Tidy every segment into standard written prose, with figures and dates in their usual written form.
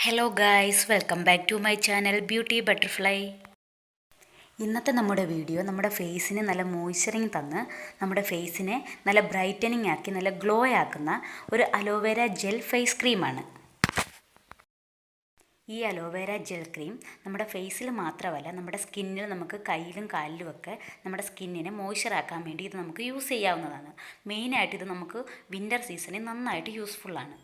Hello guys, welcome back to my channel beauty butterfly. ഇന്നത്തെ നമ്മുടെ video നമ്മുടെ ഫേസിന് നല്ല മോയ്സ്ചറിങ് തന്ന് നമ്മുടെ ഫേസിനെ നല്ല ബ്രൈറ്റനിങ് ആക്കി നല്ല ഗ്ലോ ആക്കുന്ന ഒരു അലോവേര ജെൽ ഫേസ് ക്രീമാണ്. ഈ അലോവേര ജെൽ ക്രീം നമ്മുടെ ഫേസിൽ മാത്രമല്ല നമ്മുടെ സ്കിന്നിൽ, നമുക്ക് കയ്യിലും കാലിലും ഒക്കെ നമ്മുടെ സ്കിന്നിനെ മോയ്സ്ചറാക്കാൻ വേണ്ടി ഇത് നമുക്ക് യൂസ് ചെയ്യാവുന്നതാണ്. മെയിനായിട്ട് ഇത് നമുക്ക് വിൻ്റർ സീസണിൽ നന്നായിട്ട് യൂസ്ഫുള്ളാണ്.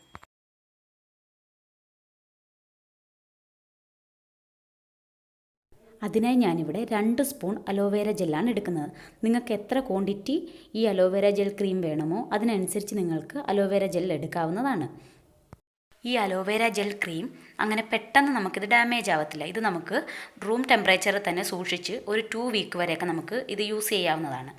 അതിനായി ഞാനിവിടെ 2 സ്പൂൺ അലോവേര ജെല്ലാണ് എടുക്കുന്നത്. നിങ്ങൾക്ക് എത്ര ക്വാണ്ടിറ്റി ഈ അലോവേര ജെൽ ക്രീം വേണമോ അതിനനുസരിച്ച് നിങ്ങൾക്ക് അലോവേര ജെൽ എടുക്കാവുന്നതാണ്. ഈ അലോവേര ജെൽ ക്രീം അങ്ങനെ പെട്ടെന്ന് നമുക്കിത് ഡാമേജ് ആവത്തില്ല. ഇത് നമുക്ക് റൂം ടെമ്പറേച്ചറിൽ തന്നെ സൂക്ഷിച്ച് ഒരു 2 വീക്ക് വരെയൊക്കെ നമുക്ക് ഇത് യൂസ് ചെയ്യാവുന്നതാണ്.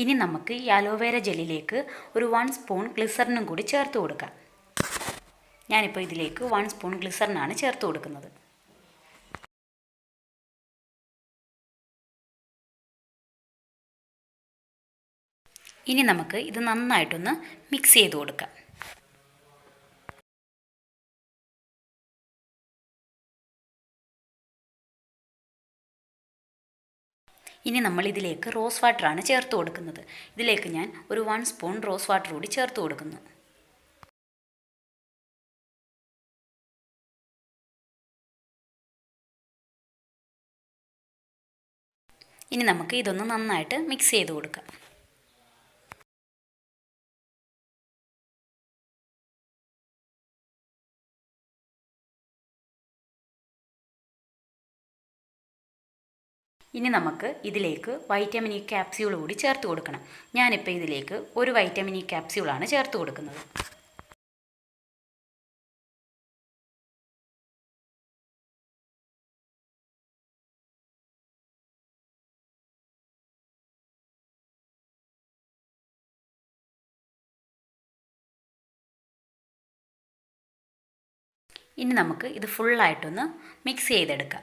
ഇനി നമുക്ക് ഈ അലോവേര ജെല്ലിലേക്ക് ഒരു 1 സ്പൂൺ ഗ്ലിസറിനും കൂടി ചേർത്ത് കൊടുക്കാം. ഞാനിപ്പോൾ ഇതിലേക്ക് 1 സ്പൂൺ ഗ്ലിസറിനാണ് ചേർത്ത് കൊടുക്കുന്നത്. ഇനി നമുക്ക് ഇത് നന്നായിട്ടൊന്ന് മിക്സ് ചെയ്ത് കൊടുക്കാം. ഇനി നമ്മൾ ഇതിലേക്ക് റോസ് വാട്ടറാണ് ചേർത്ത് കൊടുക്കുന്നത്. ഇതിലേക്ക് ഞാൻ ഒരു 1 സ്പൂൺ റോസ് വാട്ടർ കൂടി ചേർത്ത് കൊടുക്കുന്നു. ഇനി നമുക്ക് ഇതൊന്ന് നന്നായിട്ട് മിക്സ് ചെയ്ത് കൊടുക്കാം. ഇനി നമുക്ക് ഇതിലേക്ക് വൈറ്റമിൻ ഇ ക്യാപ്സ്യൂൾ കൂടി ചേർത്ത് കൊടുക്കണം. ഞാനിപ്പോൾ ഇതിലേക്ക് ഒരു വൈറ്റമിൻ ഇ ക്യാപ്സ്യൂളാണ് ചേർത്ത് കൊടുക്കുന്നത്. ഇനി നമുക്ക് ഇത് ഫുള്ളായിട്ടൊന്ന് മിക്സ് ചെയ്തെടുക്കാം.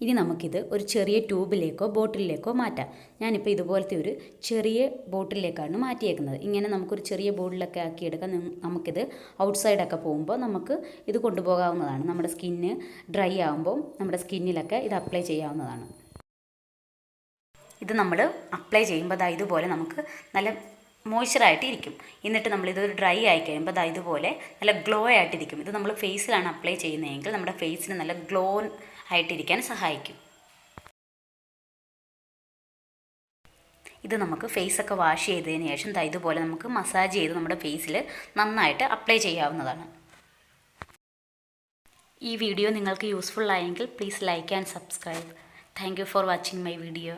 ഇനി നമുക്കിത് ഒരു ചെറിയ ട്യൂബിലേക്കോ ബോട്ടിലിലേക്കോ മാറ്റാം. ഞാനിപ്പോൾ ഇതുപോലത്തെ ഒരു ചെറിയ ബോട്ടിലേക്കാണ് മാറ്റിയേക്കുന്നത്. ഇങ്ങനെ നമുക്കൊരു ചെറിയ ബോട്ടിലൊക്കെ ആക്കിയെടുക്കാം. നമുക്കിത് ഔട്ട്സൈഡൊക്കെ പോകുമ്പോൾ നമുക്ക് ഇത് കൊണ്ടുപോകാവുന്നതാണ്. നമ്മുടെ സ്കിന്ന് ഡ്രൈ ആകുമ്പോൾ നമ്മുടെ സ്കിന്നിലൊക്കെ ഇത് അപ്ലൈ ചെയ്യാവുന്നതാണ്. ഇത് നമ്മൾ അപ്ലൈ ചെയ്യുമ്പോൾ ഇതുപോലെ നമുക്ക് നല്ല മോയ്സ്ചറായിട്ട് ഇരിക്കും. എന്നിട്ട് നമ്മളിതൊരു ഡ്രൈ ആയി കഴിയുമ്പോൾ ഇതുപോലെ നല്ല ഗ്ലോ ആയിട്ടിരിക്കും. ഇത് നമ്മൾ ഫേസിലാണ് അപ്ലൈ ചെയ്യുന്നതെങ്കിൽ നമ്മുടെ ഫേസിന് നല്ല ഗ്ലോ ആയിട്ടിരിക്കാൻ സഹായിക്കും. ഇത് നമുക്ക് ഫേസൊക്കെ വാഷ് ചെയ്തതിന് ശേഷം ഇതുപോലെ നമുക്ക് മസാജ് ചെയ്ത് നമ്മുടെ ഫേസിൽ നന്നായിട്ട് അപ്ലൈ ചെയ്യാവുന്നതാണ്. ഈ വീഡിയോ നിങ്ങൾക്ക് യൂസ്ഫുൾ ആയെങ്കിൽ please like and subscribe. Thank you for watching my video.